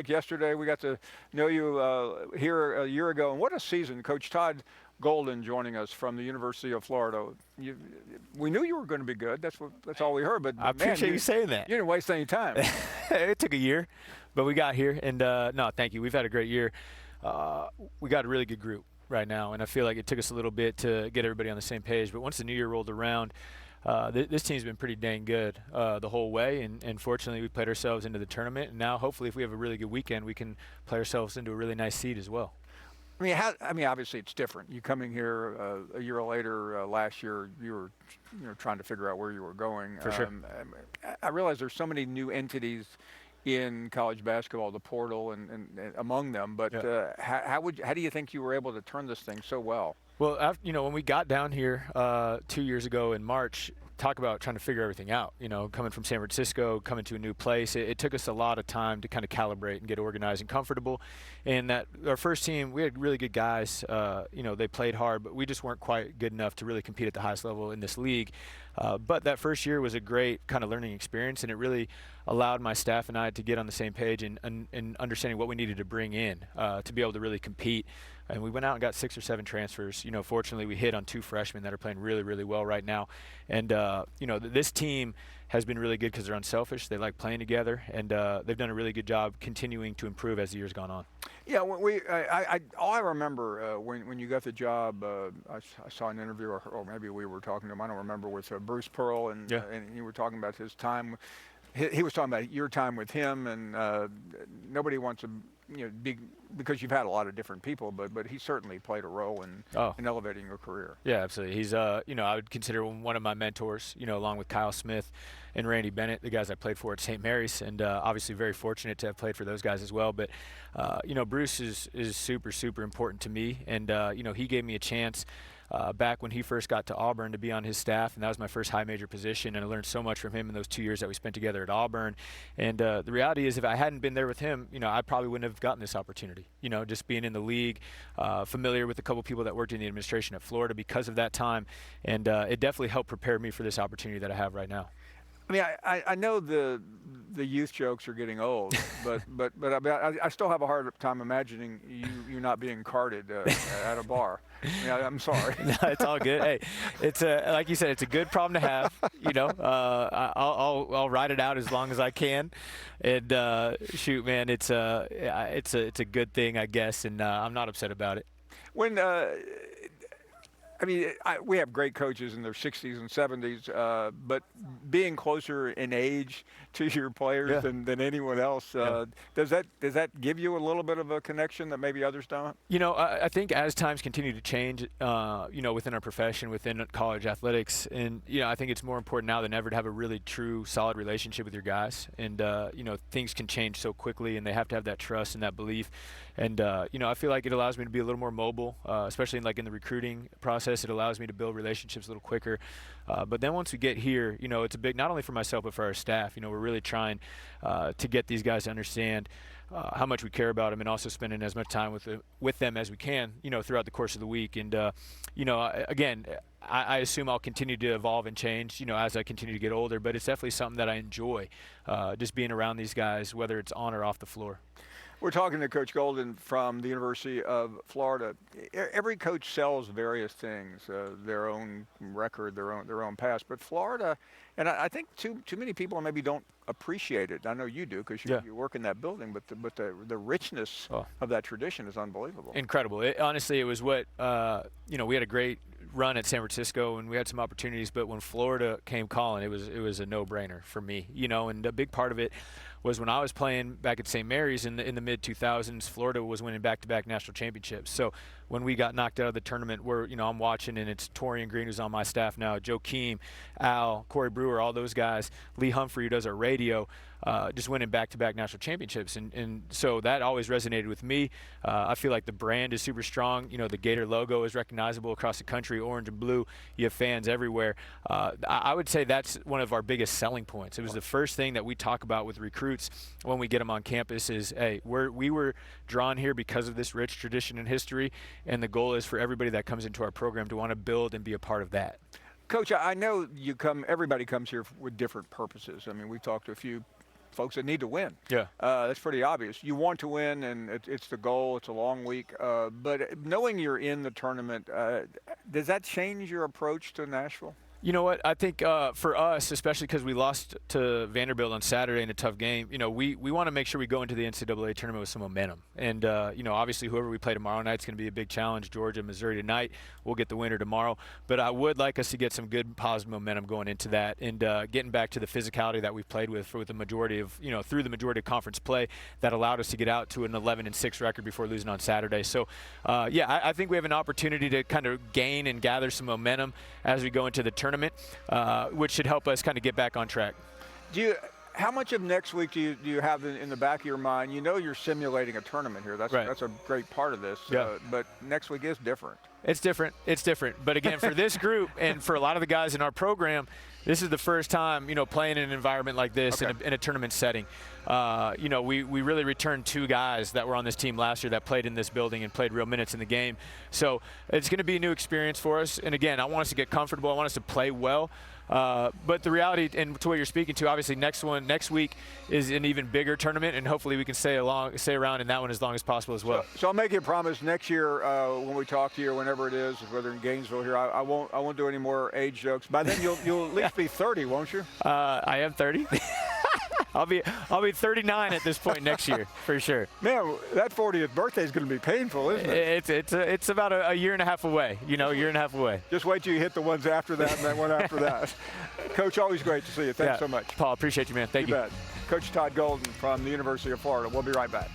yesterday. We got to know you here a year ago, and what a season! Coach Todd Golden joining us from the University of Florida. You, we knew you were going to be good. That's all we heard. But, I but man, appreciate you saying that. you didn't waste any time. It took a year, but we got here. And no, thank you. We've had a great year. We got a really good group right now, and I feel like it took us a little bit to get everybody on the same page. But once the new year rolled around, this team's been pretty dang good the whole way, and fortunately we played ourselves into the tournament. And now, hopefully, if we have a really good weekend, we can play ourselves into a really nice seed as well. Obviously it's different. You coming here a year later. Last year, you were, trying to figure out where you were going. For sure. I realize there's so many new entities in college basketball, the portal and among them. But Yeah. How do you think you were able to turn this thing so well? Well, when we got down here 2 years ago in March, talk about trying to figure everything out. Coming from San Francisco, coming to a new place, it took us a lot of time to kind of calibrate and get organized and comfortable. And that our first team, we had really good guys. They played hard, but we just weren't quite good enough to really compete at the highest level in this league. But that first year was a great kind of learning experience, and it really allowed my staff and I to get on the same page and understanding what we needed to bring in to be able to really compete. And we went out and got 6 or 7 transfers. Fortunately, we hit on 2 freshmen that are playing really, really well right now. And, this team has been really good because they're unselfish. They like playing together, and they've done a really good job continuing to improve as the year's gone on. Yeah, all I remember when you got the job, I saw an interview, or maybe we were talking to him, I don't remember, with Bruce Pearl, and you were talking about his time. He was talking about your time with him, and nobody wants to, because you've had a lot of different people, but he certainly played a role in elevating your career. Yeah, absolutely. He's, I would consider one of my mentors, along with Kyle Smith and Randy Bennett, the guys I played for at St. Mary's, and obviously very fortunate to have played for those guys as well. But, Bruce is super, super important to me, and, he gave me a chance back when he first got to Auburn to be on his staff, and that was my first high major position, and I learned so much from him in those 2 years that we spent together at Auburn. And the reality is, if I hadn't been there with him, I probably wouldn't have gotten this opportunity. Just being in the league, familiar with a couple people that worked in the administration at Florida because of that time, and it definitely helped prepare me for this opportunity that I have right now. I know the youth jokes are getting old, but I still have a hard time imagining you not being carded at a bar. I'm sorry. No, it's all good. Hey, it's like you said, it's a good problem to have. I'll ride it out as long as I can, and shoot, man, it's a good thing, I guess, and I'm not upset about it. When we have great coaches in their 60s and 70s, but being closer in age to your players than anyone else, does that give you a little bit of a connection that maybe others don't? I think as times continue to change, within our profession, within college athletics, and I think it's more important now than ever to have a really true, solid relationship with your guys. And things can change so quickly, and they have to have that trust and that belief. And I feel like it allows me to be a little more mobile, especially in the recruiting process. It allows me to build relationships a little quicker. But then once we get here, it's a big, not only for myself, but for our staff. We're really trying to get these guys to understand how much we care about them, and also spending as much time with them as we can, throughout the course of the week. And, again, I assume I'll continue to evolve and change, as I continue to get older. But it's definitely something that I enjoy, just being around these guys, whether it's on or off the floor. We're talking to Coach Golden from the University of Florida. Every coach sells various things, their own record, their own past. But Florida, and I think too many people maybe don't appreciate it. I know you do because you work in that building. But the richness of that tradition is unbelievable. Incredible. Honestly, it was what we had a great run at San Francisco, and we had some opportunities. But when Florida came calling, it was a no-brainer for me. And a big part of it was when I was playing back at St. Mary's in the mid-2000s, Florida was winning back-to-back national championships. So when we got knocked out of the tournament, I'm watching, and it's Torian Green, who's on my staff now, Joe Keem, Al, Corey Brewer, all those guys, Lee Humphrey, who does our radio, just winning back-to-back national championships. And so that always resonated with me. I feel like the brand is super strong. The Gator logo is recognizable across the country, orange and blue. You have fans everywhere. I would say that's one of our biggest selling points. It was the first thing that we talk about with recruits when we get them on campus is, hey, we were drawn here because of this rich tradition and history, and the goal is for everybody that comes into our program to want to build and be a part of that. Coach, I know everybody comes here with different purposes. We've talked to a few folks that need to win. Yeah. That's pretty obvious. You want to win, and it's the goal. It's a long week. But knowing you're in the tournament, does that change your approach to Nashville? You know what? I think for us, especially because we lost to Vanderbilt on Saturday in a tough game, we want to make sure we go into the NCAA tournament with some momentum. And, obviously whoever we play tomorrow night is going to be a big challenge. Georgia, Missouri tonight. We'll get the winner tomorrow. But I would like us to get some good positive momentum going into that and getting back to the physicality that we've played with the majority of, through the majority of conference play that allowed us to get out to an 11-6 record before losing on Saturday. So, I think we have an opportunity to kind of gain and gather some momentum as we go into the tournament. Which should help us kind of get back on track. How much of next week do you have in the back of your mind? You're simulating a tournament here. That's a great part of this. Yeah. But next week is different. It's different. But again, for this group and for a lot of the guys in our program, this is the first time, playing in an environment like this in a tournament setting. We really returned 2 guys that were on this team last year that played in this building and played real minutes in the game. So it's going to be a new experience for us. And again, I want us to get comfortable. I want us to play well. But the reality, and to what you're speaking to, obviously next week is an even bigger tournament, and hopefully we can stay around in that one as long as possible as well. So I'll make you a promise next year when we talk to you, whenever it is, whether in Gainesville here, I won't do any more age jokes. By then you'll at least be 30, won't you? I am 30. I'll be 39 at this point next year for sure. Man, that 40th birthday is going to be painful, isn't it? It's about a year and a half away. A year and a half away. Just wait till you hit the ones after that and that one after that. Coach, always great to see you. Thanks so much. Paul, appreciate you, man. Thank you. Bet. Coach Todd Golden from the University of Florida. We'll be right back.